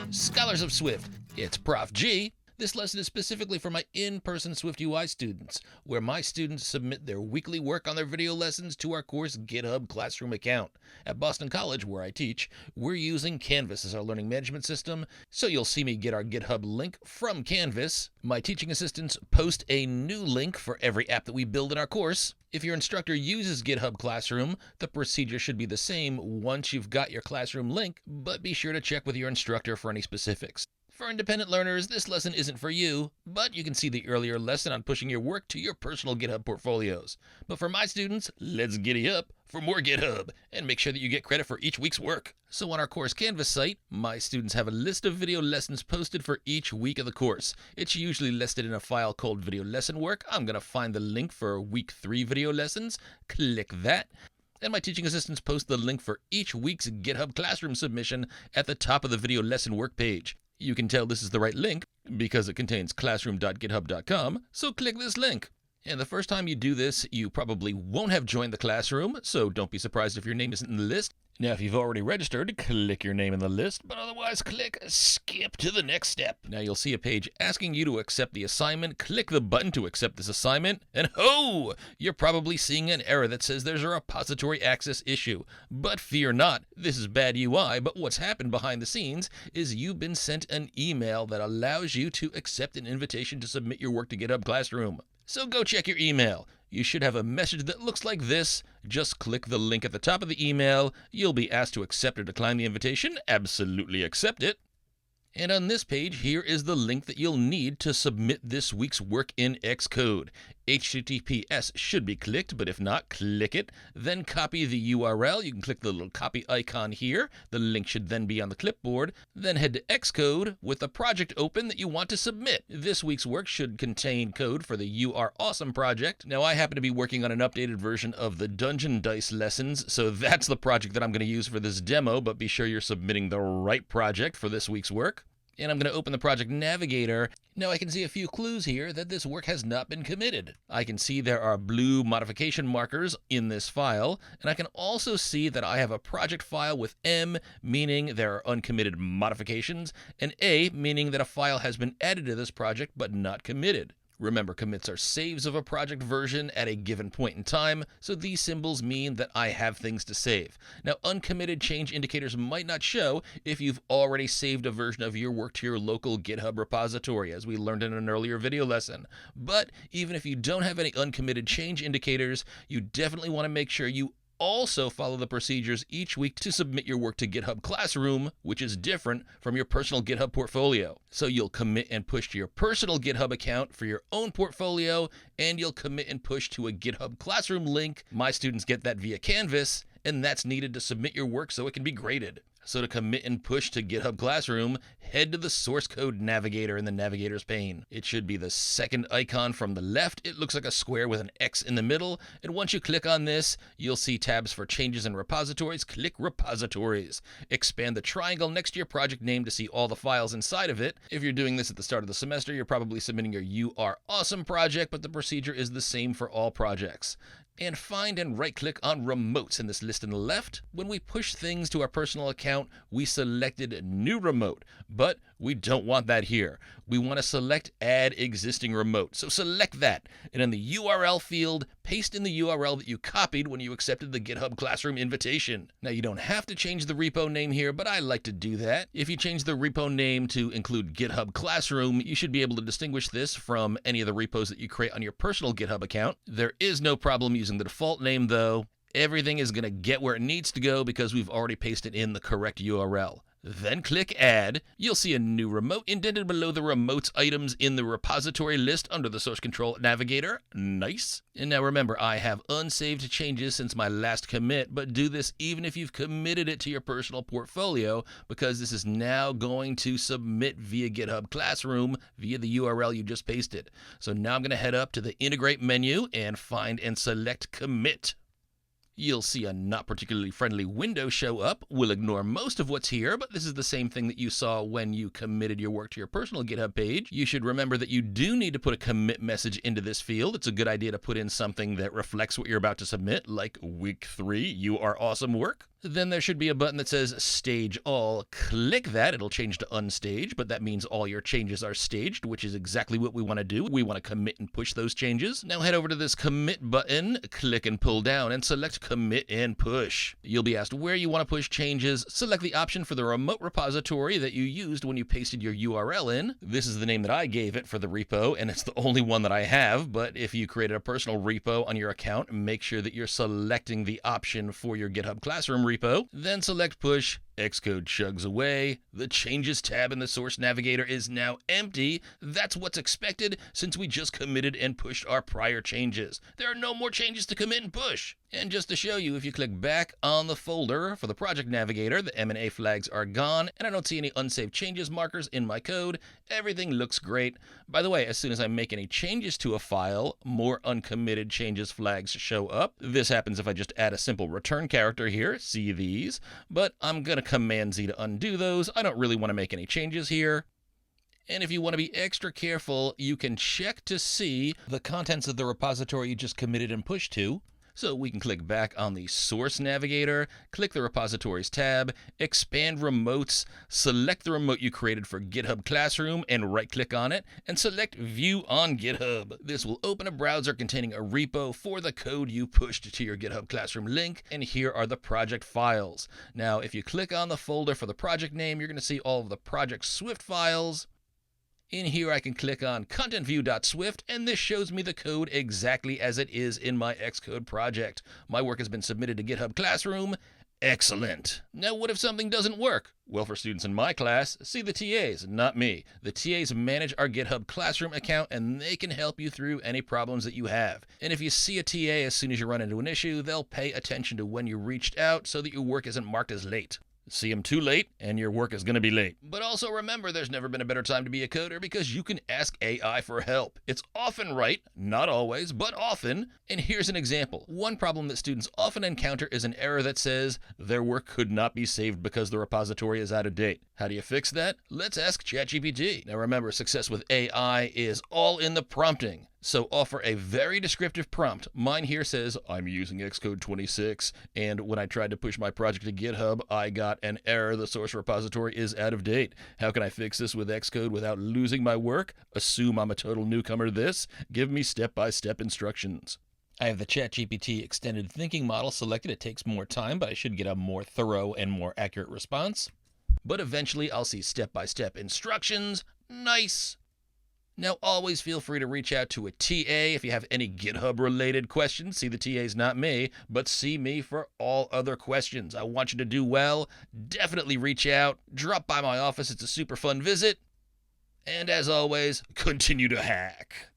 Scholars of Swift, it's Prof G. This lesson is specifically for my in-person Swift UI students, where my students submit their weekly work on their video lessons to our course GitHub Classroom account. At Boston College, where I teach, we're using Canvas as our learning management system, so you'll see me get our GitHub link from Canvas. My teaching assistants post a new link for every app that we build in our course. If your instructor uses GitHub Classroom, the procedure should be the same once you've got your classroom link, but be sure to check with your instructor for any specifics. For independent learners, this lesson isn't for you, but you can see the earlier lesson on pushing your work to your personal GitHub portfolios. But for my students, let's giddy up for more GitHub, and make sure that you get credit for each week's work. So on our course Canvas site, my students have a list of video lessons posted for each week of the course. It's usually listed in a file called Video Lesson Work. I'm going to find the link for week 3 video lessons, click that, and my teaching assistants post the link for each week's GitHub Classroom submission at the top of the Video Lesson Work page. You can tell this is the right link because it contains classroom.github.com, so click this link. And the first time you do this, you probably won't have joined the classroom, so don't be surprised if your name isn't in the list. Now, if you've already registered, click your name in the list, but otherwise click skip to the next step. Now you'll see a page asking you to accept the assignment. Click the button to accept this assignment, and ho! You're probably seeing an error that says there's a repository access issue. But fear not, this is bad UI, but what's happened behind the scenes is you've been sent an email that allows you to accept an invitation to submit your work to GitHub Classroom. So go check your email. You should have a message that looks like this. Just click the link at the top of the email. You'll be asked to accept or decline the invitation. Absolutely accept it. And on this page, here is the link that you'll need to submit this week's work in Xcode. HTTPS should be clicked, but if not, click it. Then copy the URL. You can click the little copy icon here. The link should then be on the clipboard. Then head to Xcode with the project open that you want to submit. This week's work should contain code for the You Are Awesome project. Now, I happen to be working on an updated version of the Dungeon Dice lessons, so that's the project that I'm going to use for this demo, but be sure you're submitting the right project for this week's work. And I'm going to open the project navigator. Now I can see a few clues here that this work has not been committed. I can see there are blue modification markers in this file, and I can also see that I have a project file with M, meaning there are uncommitted modifications, and A, meaning that a file has been added to this project but not committed. Remember, commits are saves of a project version at a given point in time, so these symbols mean that I have things to save. Now, uncommitted change indicators might not show if you've already saved a version of your work to your local GitHub repository, as we learned in an earlier video lesson. But even if you don't have any uncommitted change indicators, you definitely want to make sure you also follow the procedures each week to submit your work to GitHub Classroom, which is different from your personal GitHub portfolio. So you'll commit and push to your personal GitHub account for your own portfolio, and you'll commit and push to a GitHub Classroom link. My students get that via Canvas, and that's needed to submit your work so it can be graded. So to commit and push to GitHub Classroom, head to the source code navigator in the navigator's pane. It should be the second icon from the left. It looks like a square with an X in the middle. And once you click on this, you'll see tabs for changes and repositories. Click repositories. Expand the triangle next to your project name to see all the files inside of it. If you're doing this at the start of the semester, you're probably submitting your You Are Awesome project, but the procedure is the same for all projects. And find and right-click on remotes in this list on the left. When we push things to our personal account, we selected New Remote, but we don't want that here. We want to select Add Existing Remote, so select that. And in the URL field, paste in the URL that you copied when you accepted the GitHub Classroom invitation. Now, you don't have to change the repo name here, but I like to do that. If you change the repo name to include GitHub Classroom, you should be able to distinguish this from any of the repos that you create on your personal GitHub account. There is no problem using the default name, though. Everything is going to get where it needs to go because we've already pasted in the correct URL. Then click Add. You'll see a new remote indented below the remotes items in the repository list under the source control navigator. Nice. And now remember, I have unsaved changes since my last commit, but do this even if you've committed it to your personal portfolio, because this is now going to submit via GitHub Classroom via the URL you just pasted. So now I'm going to head up to the Integrate menu and find and select Commit. You'll see a not particularly friendly window show up. We'll ignore most of what's here, but this is the same thing that you saw when you committed your work to your personal GitHub page. You should remember that you do need to put a commit message into this field. It's a good idea to put in something that reflects what you're about to submit, like week 3, you are awesome work. Then there should be a button that says Stage All. Click that. It'll change to Unstage, but that means all your changes are staged, which is exactly what we want to do. We want to commit and push those changes. Now head over to this Commit button, click and pull down, and select Commit and Push. You'll be asked where you want to push changes. Select the option for the remote repository that you used when you pasted your URL in. This is the name that I gave it for the repo, and it's the only one that I have, but if you created a personal repo on your account, make sure that you're selecting the option for your GitHub Classroom repo, then select Push. Xcode chugs away. The Changes tab in the Source Navigator is now empty. That's what's expected since we just committed and pushed our prior changes. There are no more changes to commit and push. And just to show you, if you click back on the folder for the Project Navigator, the M&A flags are gone, and I don't see any unsaved changes markers in my code. Everything looks great. By the way, as soon as I make any changes to a file, more uncommitted changes flags show up. This happens if I just add a simple return character here. See these? But I'm going to Command Z to undo those. I don't really want to make any changes here. And if you want to be extra careful, you can check to see the contents of the repository you just committed and pushed to. So we can click back on the Source Navigator, click the Repositories tab, expand Remotes, select the remote you created for GitHub Classroom and right-click on it, and select View on GitHub. This will open a browser containing a repo for the code you pushed to your GitHub Classroom link, and here are the project files. Now, if you click on the folder for the project name, you're going to see all of the project Swift files. In here, I can click on contentview.swift, and this shows me the code exactly as it is in my Xcode project. My work has been submitted to GitHub Classroom. Excellent. Now, what if something doesn't work? Well, for students in my class, see the TAs, not me. The TAs manage our GitHub Classroom account, and they can help you through any problems that you have. And if you see a TA as soon as you run into an issue, they'll pay attention to when you reached out so that your work isn't marked as late. See them too late, and your work is going to be late. But also remember, there's never been a better time to be a coder because you can ask AI for help. It's often right, not always, but often. And here's an example. One problem that students often encounter is an error that says their work could not be saved because the repository is out of date. How do you fix that? Let's ask ChatGPT. Now remember, success with AI is all in the prompting. So offer a very descriptive prompt. Mine here says, I'm using Xcode 26, and when I tried to push my project to GitHub, I got an error. The source repository is out of date. How can I fix this with Xcode without losing my work? Assume I'm a total newcomer to this. Give me step-by-step instructions. I have the ChatGPT extended thinking model selected. It takes more time, but I should get a more thorough and more accurate response. But eventually I'll see step-by-step instructions. Nice. Now, always feel free to reach out to a TA if you have any GitHub-related questions. See, the TA's not me, but see me for all other questions. I want you to do well. Definitely reach out. Drop by my office. It's a super fun visit. And as always, continue to hack.